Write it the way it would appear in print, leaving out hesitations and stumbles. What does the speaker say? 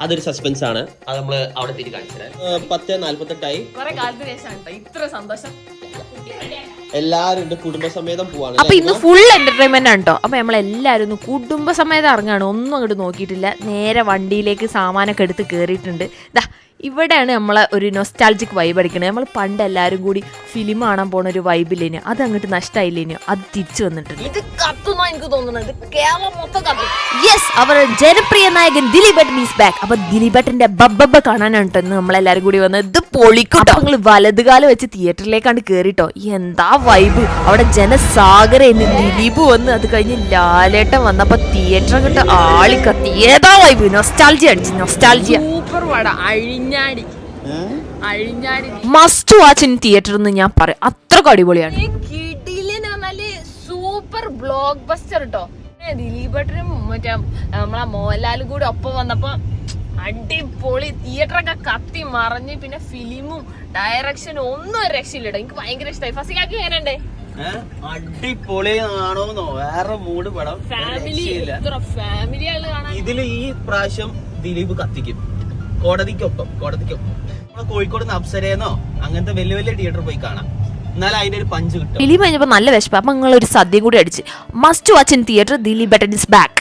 അതൊരു സസ്പെൻസ് ആണ്. അത് നമ്മള് അവിടെ തിരി കാണിച്ചത് 10:48 ഇത്ര സന്തോഷം. എല്ലാരും കുടുംബസമേതം പോവാണ്. അപ്പൊ ഇന്ന് ഫുൾ എന്റർടൈൻമെന്റ് ആണ് കേട്ടോ. അപ്പൊ നമ്മളെല്ലാരും ഒന്ന് കുടുംബസമേതം ഇറങ്ങാണ്. ഒന്നും അങ്ങോട്ട് നോക്കിയിട്ടില്ല. നേരെ വണ്ടിയിലേക്ക് സാമാനൊക്കെ എടുത്ത് കേറിയിട്ടുണ്ട്. ഇവിടെയാണ് നമ്മളെ ഒരു നൊസ്റ്റാൾജിക് വൈബ് അടിക്കണത്. നമ്മൾ പണ്ട് എല്ലാവരും കൂടി ഫിലിം കാണാൻ പോണ ഒരു വൈബില്ലേനോ, അത് അങ്ങോട്ട് നഷ്ടമായില്ലേനോ, അത് തിരിച്ചു വന്നിട്ടുണ്ട്. ഇത് കത്തുന്ന എനിക്ക് തോന്നുന്നത് കേരളം മൊത്തം കത്തും. യെസ്, അവർ ജനപ്രിയ നായകൻ ദിലീപേട്ടൻ ഈസ് ബാക്ക്. അപ്പൊ ദിലീപേട്ടന്റെ ബബ്ബ കാണാനാണ് കേട്ടോ ഇന്ന് നമ്മളെല്ലാരും കൂടി വന്നത്. ഇത് പൊളിക്കൂട്ടോ. നിങ്ങൾ വലതുകാലം വെച്ച് തിയേറ്ററിലേക്കാണ്ട് കേറിട്ടോ. എന്താ വൈബ്! അവിടെ ജനസാഗരന്ന് ദിലീപ് വന്ന്, അത് കഴിഞ്ഞ് ലാലേട്ടൻ വന്നപ്പോ തിയേറ്റർ അങ്ങോട്ട് ആളിക്കത്തി. ഏതാ വൈബ്! നൊസ്റ്റാൾജിയ അടിച്ചു, നൊസ്റ്റാൾജിയ. സൂപ്പർ പട. മസ്റ്റ് വാച്ച് ഇൻ തിയേറ്റർ എന്ന് ഞാൻ പറയും. അത്രക്ക് അടിപൊളിയാണ്. സൂപ്പർ ബ്ലോക്ക് ബസ്റ്റർ കേട്ടോ. ദിലീപേട്ടനും മറ്റേ നമ്മളെ മോഹൻലാലും കൂടി ഒപ്പം വന്നപ്പോ അടിപൊളി. തിയേറ്ററൊക്കെ കത്തി മറിഞ്ഞ്. പിന്നെ ഫിലിമും ഡയറക്ഷനും ഒന്നും ഒരു രക്ഷയില്ലട്ടോ. എനിക്ക് ഭയങ്കര ഇഷ്ടമായി. ഫസിക്കാക്ക് എങ്ങനെയുണ്ട്? അടിപൊളിയാണോന്നോ, വേറെ മൂഡ് പടം. ഫാമിലി ആള് കാണാൻ ഇതില് ഈ പ്രാവശ്യം ദിലീപ് കത്തിക്കും. കോടതിക്കൊപ്പം കോഴിക്കോട് നിന്ന് അപ്സരയെന്നോ അങ്ങനത്തെ വലിയ വലിയ തിയേറ്റർ പോയി കാണാം. എന്നാലും അതിന്റെ ഒരു പഞ്ച് കിട്ടും. ഫിലിം കഴിഞ്ഞപ്പോ നല്ല വിശപ്പ്. അപ്പൊ നിങ്ങൾ ഒരു സദ്യ കൂടി അടിച്ച്. Must watch in theatre. ദിലീപേട്ടൻ ഈസ് ബാക്ക്.